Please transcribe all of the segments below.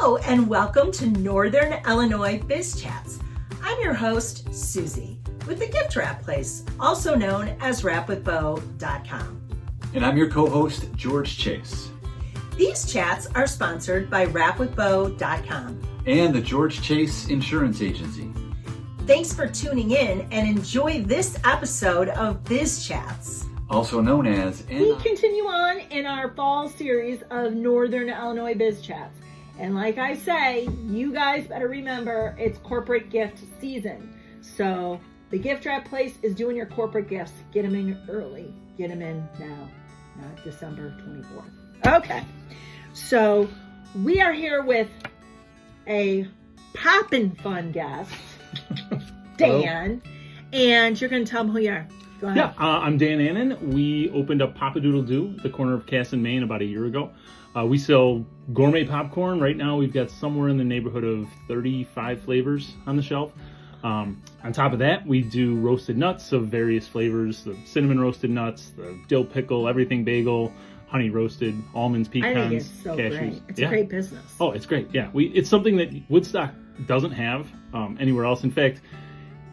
Hello and welcome to Northern Illinois Biz Chats. I'm your host, Susie, with the Gift Wrap Place, also known as wrapwithbo.com. And I'm your co-host, George Chase. These chats are sponsored by wrapwithbo.com and the George Chase Insurance Agency. Thanks for tuning in and enjoy this episode of Biz Chats. Also known as... We continue on in our fall series of Northern Illinois Biz Chats. And like I say, you guys better remember it's corporate gift season. So the Gift Wrap Place is doing your corporate gifts. Get them in early. Get them in now, not December 24th. Okay. So we are here with a poppin' fun guest, Dan. And you're going to tell them who you are. Go ahead. Yeah, I'm Dan Annen. We opened up Pop-a-Doodle-Doo at the corner of Cass and Main about a year ago. We sell gourmet popcorn. Right now we've got somewhere in the neighborhood of 35 flavors on the shelf. On top of that, we do roasted nuts of various flavors, the cinnamon roasted nuts, the dill pickle, everything bagel, honey roasted, almonds, pecans, I think it's so cashews. great. It's a great business. Oh, it's great. Yeah, it's something that Woodstock doesn't have anywhere else. In fact,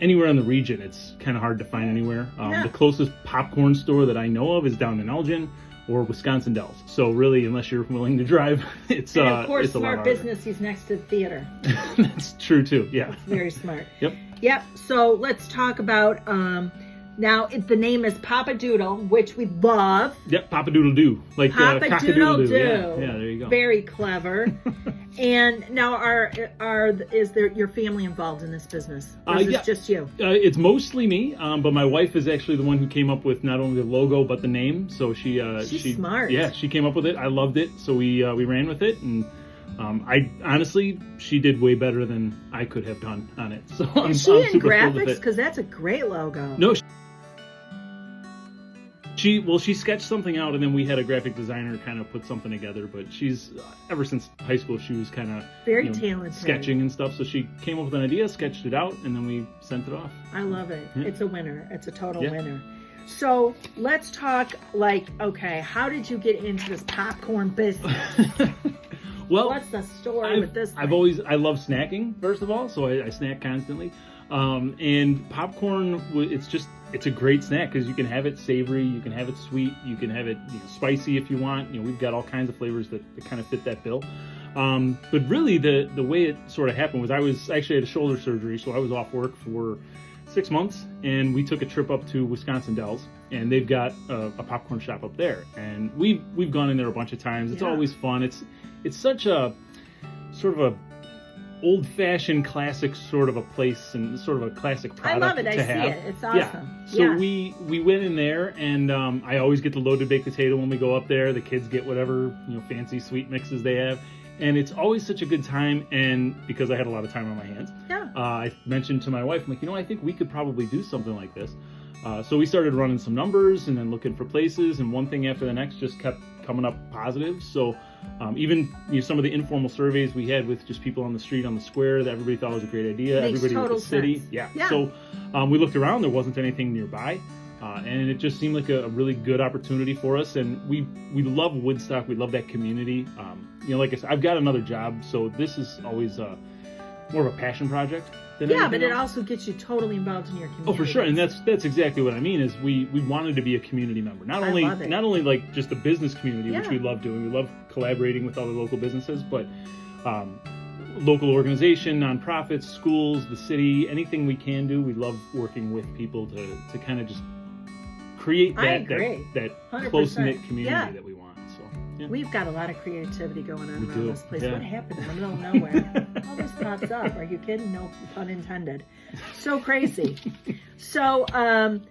anywhere in the region, it's kind of hard to find anywhere. The closest popcorn store that I know of is down in Elgin or Wisconsin Dells. So really, unless you're willing to drive, it's and of course, it's a lot smart harder. business. He's next to the theater. That's true too. Yeah. That's very smart. Yep. So let's talk about now. The name is Pop-a-Doodle, which we love. Yep. Pop-a-Doodle-Doo, like Pop-a-Doodle-Doo. Yeah, there you go. Very clever. And now, is there your family involved in this business? Or is this just you? It's mostly me, but my wife is actually the one who came up with not only the logo but the name. So she's smart. Yeah, she came up with it. I loved it, so we ran with it, and I honestly, she did way better than I could have done on it. So I'm in super thrilled with graphics? it. Because that's a great logo. No. She sketched something out, and then we had a graphic designer kind of put something together. But she's ever since high school, she was kind of very talented, sketching and stuff. So she came up with an idea, sketched it out, and then we sent it off. I love it. Yeah. It's a winner. It's a total winner. So let's talk. How did you get into this popcorn business? Well, what's the story with this thing? I love snacking, first of all, so I snack constantly. And popcorn, it's a great snack because you can have it savory, you can have it sweet, you can have it spicy if you want. We've got all kinds of flavors that kind of fit that bill. But really, the way it sort of happened was I actually had a shoulder surgery, so I was off work for 6 months, and we took a trip up to Wisconsin Dells, and they've got a popcorn shop up there, and we've gone in there a bunch of times. It's always fun. It's such a sort of a old-fashioned classic sort of a place and sort of a classic product. I love it. I to see have. it. It's awesome. Yeah. So we went in there, and I always get the loaded baked potato when we go up there. The kids get whatever fancy sweet mixes they have. And it's always such a good time, and because I had a lot of time on my hands, I mentioned to my wife, I'm like, I think we could probably do something like this. So we started running some numbers and then looking for places, and one thing after the next just kept coming up positive. So even some of the informal surveys we had with just people on the street, on the square, that everybody thought was a great idea. Makes everybody total with the city. sense. Yeah. So we looked around, there wasn't anything nearby. And it just seemed like a really good opportunity for us. And we love Woodstock. We love that community. Like I said, I've got another job, so this is always more of a passion project than anything but it else. also gets you totally involved in your community. Oh, for sure. And that's exactly what I mean is we wanted to be a community member. Not only like just the business community, which we love doing. We love collaborating with other local businesses, but local organization, nonprofits, schools, the city, anything we can do. We love working with people to kind of just create that close-knit community that we want. So we've got a lot of creativity going on around this place. Yeah. What happened in the middle of nowhere? All this pops up. Are you kidding? No pun intended. So crazy. So tell them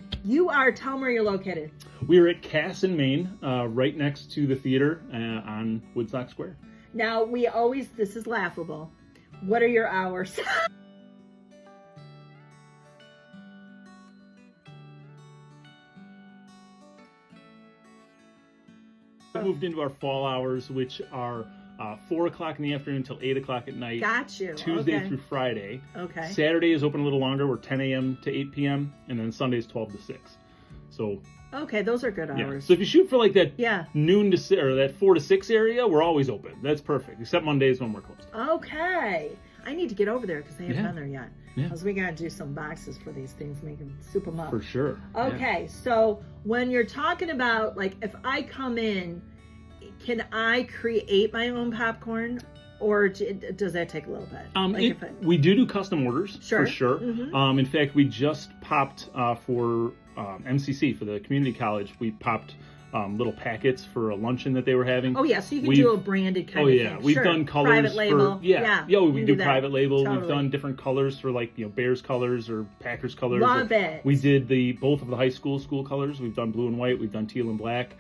where you're located. We're at Cass and Main, right next to the theater on Woodstock Square. Now, this is laughable. What are your hours? We moved into our fall hours, which are 4 o'clock in the afternoon until 8 o'clock at night. Got you. Tuesday through Friday. Okay. Saturday is open a little longer. We're 10 a.m. to 8 p.m. And then Sunday is 12 to 6. So Okay, those are good yeah. hours. So if you shoot for like that Yeah. noon to or that 4 to 6 area, we're always open. That's perfect, except Mondays when we're closed. Okay. I need to get over there because I haven't Yeah. been there yet. Yeah. Because we got to do some boxes for these things, make them, soup them up. For sure. Yeah. Okay, so when you're talking about, like, if I come in, can I create my own popcorn? Or does that take a little bit? Like We do custom orders, Sure. for sure. Mhm. In fact, we just popped for MCC, for the community college, we popped little packets for a luncheon that they were having. Oh, yeah, so you can We've- do a branded kind of thing. We've Sure. done colors Private label. for yeah, you we can do that. private label. Totally. We've done different colors for, like, Bears colors or Packers colors. Love it. We did both of the high school colors. We've done blue and white. We've done teal and black.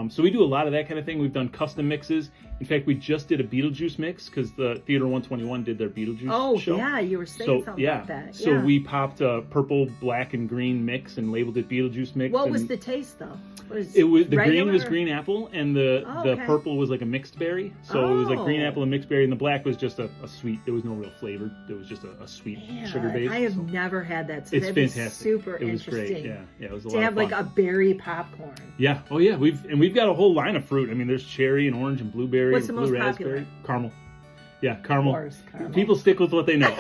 So we do a lot of that kind of thing. We've done custom mixes. In fact, we just did a Beetlejuice mix because the Theater 121 did their Beetlejuice show. Yeah, you were saying something about that. So Yeah. we popped a purple, black, and green mix and labeled it Beetlejuice mix. What was and the taste, though? it was the green regular? was green apple, and the okay. purple was like a mixed berry. So it was like green Oh. apple and mixed berry, and the black was just a sweet. There was no real flavor. There was just a sweet sugar base. I have never had that. So It's that'd be fantastic. super It was interesting. great. Yeah, it was a To lot have of fun. like a berry popcorn. Yeah. Oh yeah. We've got a whole line of fruit. I mean, there's cherry and orange and blueberry. What's and the blue most raspberry. popular? Caramel. Yeah, caramel. Of course, caramel. People stick with what they know.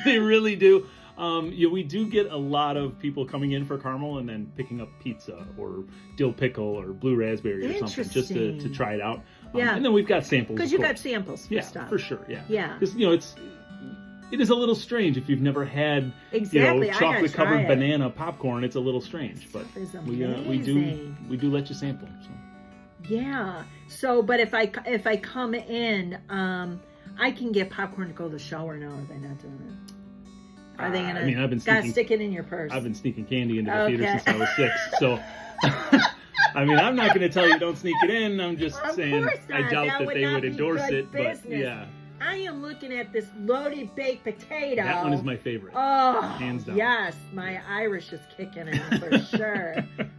They really do. We do get a lot of people coming in for caramel and then picking up pizza or dill pickle or blue raspberry or something just to Interesting. try it out. Yeah. And then we've got samples. Because of you got course. samples for Yeah, stuff. for sure. Yeah. Yeah. Because it is a little strange if you've never had Exactly. I gotta chocolate try covered it. banana popcorn. It's a little strange, but Stuff is we do amazing. let you sample. So. Yeah. So, but if I come in, I can get popcorn to go to the show, or no? Are they not doing it? Are they gonna? I mean, I've been gotta sneaking, stick it in your purse. I've been sneaking candy into the theater Okay. since I was 6. So, I mean, I'm not going to tell you don't sneak it in. I'm just Of saying course I not. doubt That that would they not would be endorse good it. business. But yeah, I am looking at this loaded baked potato. that one is my favorite. Oh, Hands down. yes, my Irish is kicking in for sure.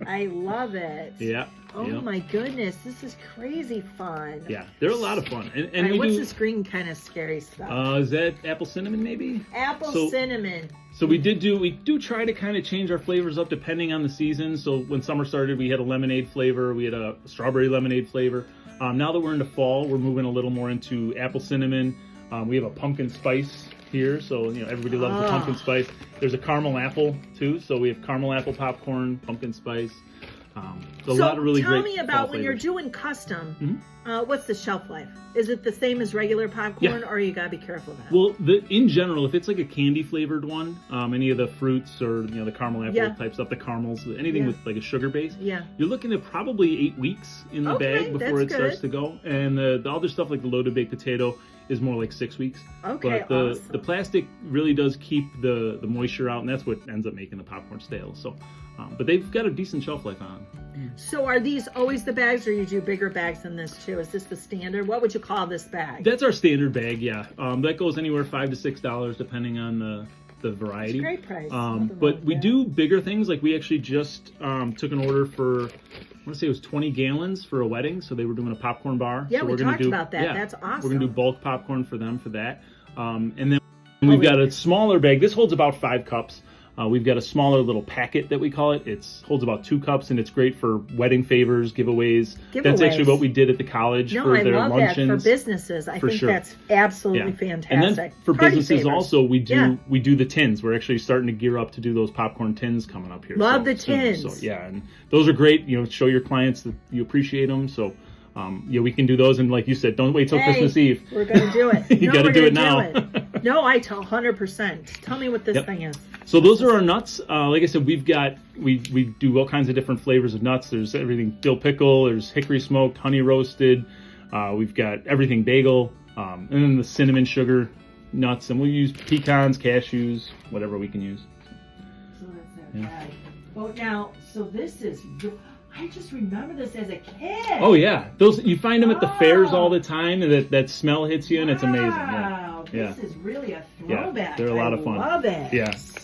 I love it. Yeah. Oh yeah. my goodness, this is crazy fun. Yeah, they're a lot of fun. And All right, we what's do. this green kind of scary stuff? Is that apple cinnamon maybe? Apple cinnamon. So we do try to kind of change our flavors up depending on the season. So when summer started, we had a lemonade flavor, we had a strawberry lemonade flavor. Now that we're into fall, we're moving a little more into apple cinnamon. We have a pumpkin spice here, so everybody loves the pumpkin spice. There's a caramel apple too, so we have caramel apple popcorn, pumpkin spice. So a lot of really great. Tell me about fall when you're flavors. doing custom. What's the shelf life? Is it the same as regular popcorn, Yeah. or you gotta be careful of that? Well, in general, if it's like a candy flavored one, any of the fruits or the caramel apple type stuff, the caramels, anything with like a sugar base, Yeah. you're looking at probably 8 weeks in the Okay, bag before it that's starts good. to go. And the other stuff like the loaded baked potato is more like 6 weeks. Okay, But awesome. the plastic really does keep the moisture out, and that's what ends up making the popcorn stale. So, but they've got a decent shelf life on. So are these always the bags, or you do bigger bags than this too? Is this the standard? What would you call this bag? That's our standard bag, yeah. That goes anywhere $5 to $6 depending on the variety. It's a great price. Nothing wrong But with we that. do bigger things. Like we actually just took an order for, I want to say it was 20 gallons for a wedding. So they were doing a popcorn bar. Yeah, so we we're gonna talked do, about that. yeah, That's awesome. We're going to do bulk popcorn for them for that. And then we've got a smaller bag. This holds about 5 cups. We've got a smaller little packet that we call it. It holds about 2 cups, and it's great for wedding favors, giveaways. That's actually what we did at the college No, for I their love luncheons. that for businesses. I think sure. that's absolutely Yeah. fantastic. And then for Party businesses favors. also, we do Yeah. we do the tins. We're actually starting to gear up to do those popcorn tins coming up here. Love the soon. tins. So yeah, and those are great. Show your clients that you appreciate them. So we can do those. And like you said, don't wait till Christmas Eve. We're going to do it. You No, gotta we're do it gonna now. No, I tell 100%. Tell me what this Yep. thing is. So those are our nuts. Like I said, we do all kinds of different flavors of nuts. There's everything dill pickle. There's hickory smoked, honey roasted. We've got everything bagel, and then the cinnamon sugar nuts. And we use pecans, cashews, whatever we can use. So that's that bag. Oh, now, so this is... I just remember this as a kid. Oh yeah, those you find them at the fairs all the time, and that smell hits you, and it's amazing. Wow, Yeah. this is really a Yeah, throwback. they're a lot of fun. I love it.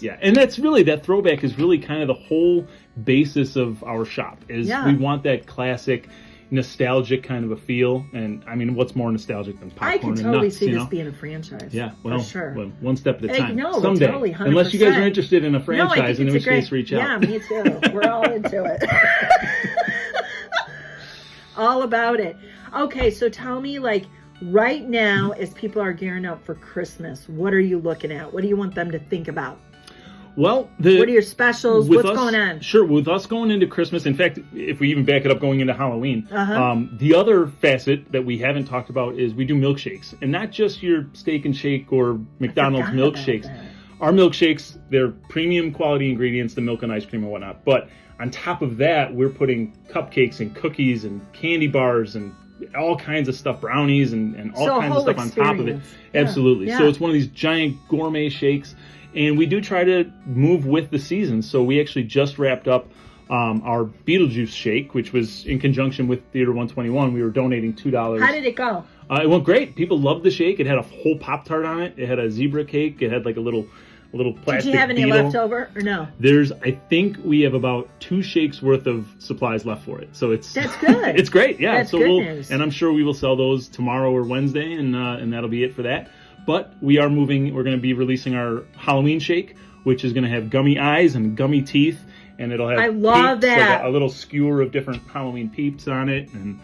Yeah, and that's really that throwback is really kind of the whole basis of our shop. Is Yeah. we want that classic. nostalgic kind of a feel. And I mean, what's more nostalgic than popcorn I can and totally nuts, see you this know? being a franchise. Yeah, well, for sure. well, one step at a time. No, Someday, totally, 100%. unless you guys are interested in a No, I franchise, think in it's which case reach out. Yeah, me too. We're all into it. All about it. Okay, so tell me, like, right now, as people are gearing up for Christmas, what are you looking at? What do you want them to think about? Well, What are your specials? What's going on? Sure, with us going into Christmas, in fact, if we even back it up going into Halloween, Uh-huh. the other facet that we haven't talked about is we do milkshakes. And not just your steak and shake or McDonald's forgot about milkshakes. that. Our milkshakes, they're premium quality ingredients, the milk and ice cream and whatnot. But on top of that, we're putting cupcakes and cookies and candy bars and all kinds of stuff, brownies and all So a kinds of whole stuff on top of it. experience. Yeah, Absolutely. yeah. So it's one of these giant gourmet shakes. And we do try to move with the season. So we actually just wrapped up our Beetlejuice shake, which was in conjunction with Theater 121. We were donating $2. How did it go? It went great. People loved the shake. It had a whole Pop-Tart on it. It had a zebra cake. It had like a little plastic Did you have any beetle. left over or no? I think we have about 2 shakes worth of supplies left for it. So that's good. It's great. Yeah. That's so good news. And I'm sure we will sell those tomorrow or Wednesday, and that'll be it for that. But we are moving. We're going to be releasing our Halloween shake, which is going to have gummy eyes and gummy teeth, and it'll have I love peeps, that. like a little skewer of different Halloween peeps on it, and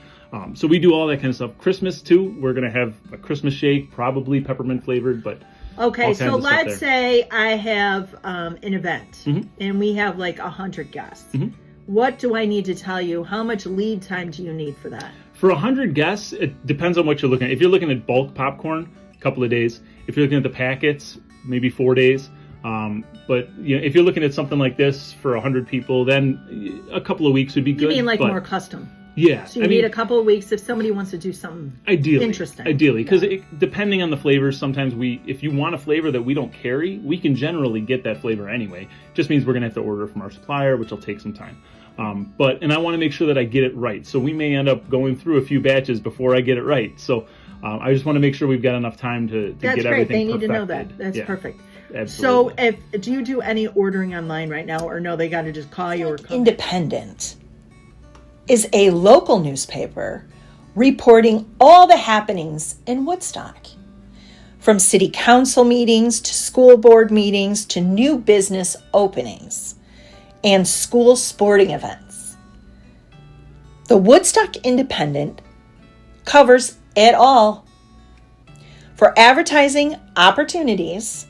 so we do all that kind of stuff. Christmas too. We're going to have a Christmas shake, probably peppermint flavored, but. Okay, all so kinds of stuff let's there. say I have an event Mhm. and we have like 100 guests. Mhm. What do I need to tell you? How much lead time do you need for that? For 100 guests, it depends on what you're looking at. If you're looking at bulk popcorn, a couple of days. If you're looking at the packets, maybe 4 days. But you know, if you're looking at something like this for 100 people, then a couple of weeks would be good. You mean like but, more custom? Yeah. So you need a couple of weeks if somebody wants to do something Ideally, interesting. because depending on the flavors, sometimes if you want a flavor that we don't carry, we can generally get that flavor anyway. Just means we're gonna have to order from our supplier, which will take some time. And I want to make sure that I get it right. So we may end up going through a few batches before I get it right. So I just want to make sure we've got enough time to That's get great. everything They need to know perfected. that. That's Yeah, perfect. Absolutely. So do you do any ordering online right now, or no, they got to just call you or come? Independent is a local newspaper reporting all the happenings in Woodstock. From city council meetings to school board meetings to new business openings and school sporting events. The Woodstock Independent covers it all. For advertising opportunities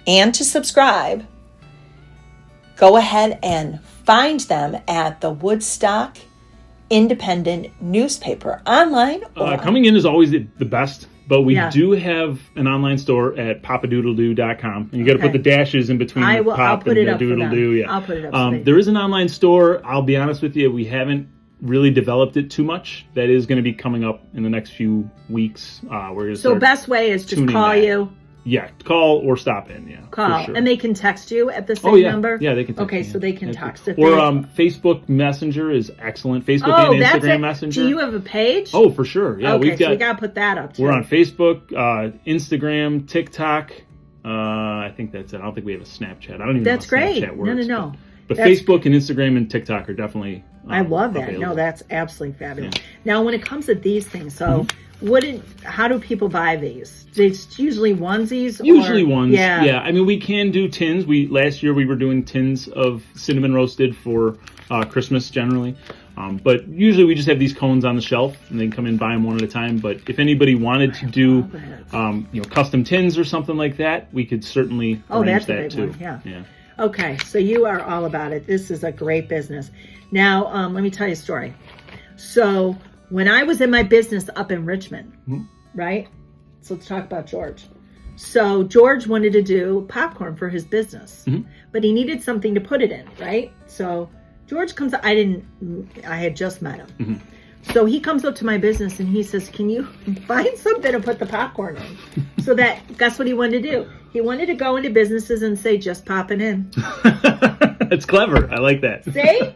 and to subscribe, go ahead and find them at the Woodstock Independent newspaper online. Or Coming in is always the best, but we Yeah. do have an online store at Pop-a-Doodle-Doo.com. And you got to Okay. put the dashes in between the I'll pop put and it the up for them. doodle-doo. Yeah. I'll put it up so they- There is an online store. I'll be honest with you, we haven't really developed it too much. That is going to be coming up in the next few weeks. We're going to So start best way is just tuning call that. you. Yeah, call or stop in. Yeah, Call. for sure. And they can text you at the same Oh yeah, number? yeah, they can text Okay, me, so yeah. they can That's text. good. If Or they- Facebook Messenger is excellent. Facebook Oh, and that's Instagram it. Messenger. Do you have a page? Oh, for sure. Yeah, okay, we've got. so we got to put that up too. We're on Facebook, Instagram, TikTok. I think that's it. I don't think we have a Snapchat. I don't even That's know how great. Snapchat works. No. But That's- Facebook and Instagram and TikTok are definitely. I love that. available. No, that's absolutely fabulous. Yeah. Now, when it comes to these things, so Mm-hmm. how do people buy these? It's usually onesies? Usually or, ones. Yeah. Yeah. I mean, we can do tins. Last year we were doing tins of cinnamon roasted for Christmas generally. But usually we just have these cones on the shelf and they can come in and buy them one at a time. But if anybody wanted to do, custom tins or something like that, we could certainly arrange that's a that big too. one, yeah. Yeah. Okay, so you are all about it. This is a great business. Now, let me tell you a story. So when I was in my business up in Richmond, right? So let's talk about George. So George wanted to do popcorn for his business, but he needed something to put it in, right? So George comes, I had just met him. So he comes up to my business and he says, can you find something to put the popcorn in? So guess what he wanted to do? He wanted to go into businesses and say, just pop it in. That's clever. I like that. See?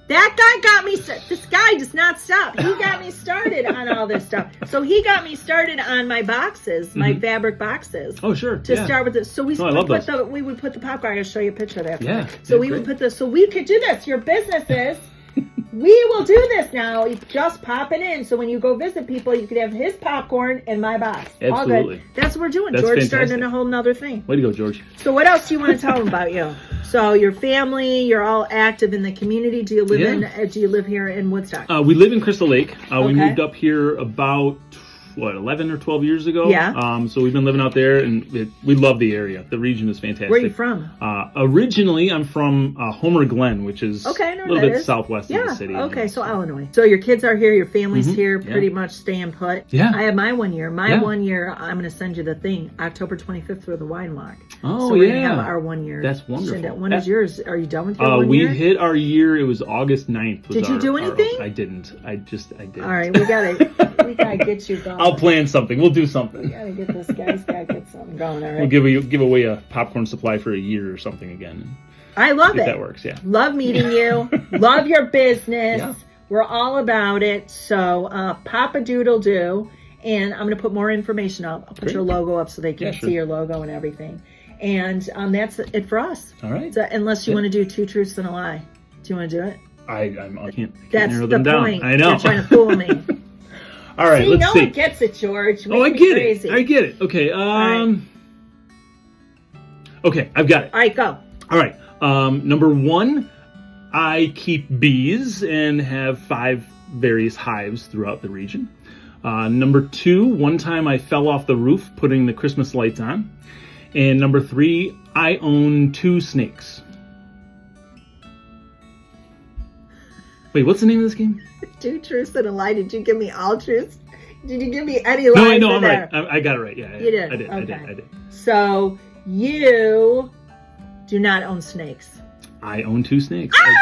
That guy got me, this guy does not stop. He got me started on all this stuff. So he got me started on my boxes, my fabric boxes. Oh, sure. To start with this. So we I love those. we would put the popcorn. I'm going to show you a picture of that. Yeah. So Yeah, we great. would put this. So we could do this. Your businesses we will do this now. Just pop it in. So when you go visit people, you can have his popcorn and my box. Absolutely. All good. That's what we're doing. That's George fantastic. starting a whole nother thing. Way to go, George. So what else do you want to tell them about you? So your family, you're all active in the community. Do you live here in Woodstock? We live in Crystal Lake. We Okay. moved up here about 11 or 12 years ago. Yeah. So we've been living out there, and we love the area. The region is fantastic. Where are you from? Originally, I'm from Homer Glen, which is Okay, I know a little where that bit is. southwest of the city. Okay, so Illinois. So your kids are here, your family's here, yeah. pretty much staying put. Yeah. I have my 1 year. My Yeah. 1 year, I'm going to send you the thing, October 25th for the wine walk. Oh, so we're going to yeah. have our 1 year. That's wonderful. When is yours? Are you done with your 1 we year? hit our year. It was August 9th. Did you do anything? I didn't. I didn't. All right, we gotta get you going. I'll plan something. We'll do We something. gotta get this guy's gotta get something going. All We'll right. give away a popcorn supply for a year or something again. I love If it. that works, yeah. Love meeting you. Love your business. Yeah. We're all about it. So Pop-a-Doodle-Doo. And I'm going to put more information up. I'll put Great. your logo up so they can Yeah, sure. see your logo and everything. And that's it for us. All right. So, unless you Yeah. want to do 2 truths and a lie. Do you want to do it? I can't That's narrow the them down. point. I know. You're trying to fool me. All right, See, let's no see. one gets it, George. Oh, I Make me get crazy. it. I get it. Okay. right. Okay, I've got it. All right, go. All right. Number 1, I keep bees and have 5 various hives throughout the region. Number 2, one time I fell off the roof putting the Christmas lights on. And number 3, I own 2 snakes. Wait, what's the name of this game? 2 truths and a lie. Did you give me all truths? Did you give me any lies? No, in I'm there? right. I got it right. Yeah, You did? I did. Okay. I did. So you do not own snakes. I own 2 snakes. I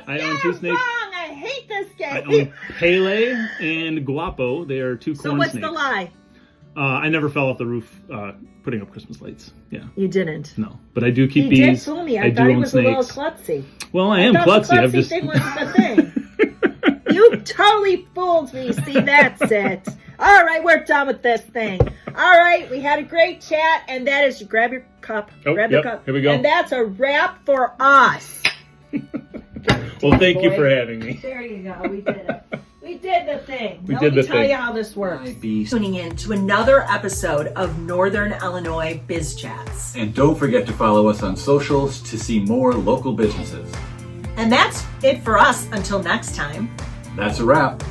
do. I own 2 snakes. Wrong. I hate this I game. own Pele and Guapo. They are 2 So corn what's snakes. the lie? I never fell off the roof putting up Christmas lights. Yeah, You didn't. no. But I do keep He bees. did fool me. I I do thought he own was a little snakes. klutzy. Well, I am I thought klutzy. the I've klutzy just. thing was the thing. You totally fooled me. See, that's it. All right, we're done with this thing. All right, we had a great chat, and that is, you grab your cup. Oh, grab yep, your cup. here we go. And that's a wrap for us. Well, thank you boy. for having me. There you go. We did it. We did the thing. We Now did let me the tell thing. you how this works. Tuning in to another episode of Northern Illinois Biz Chats. And don't forget to follow us on socials to see more local businesses. And that's it for us until next time. That's a wrap.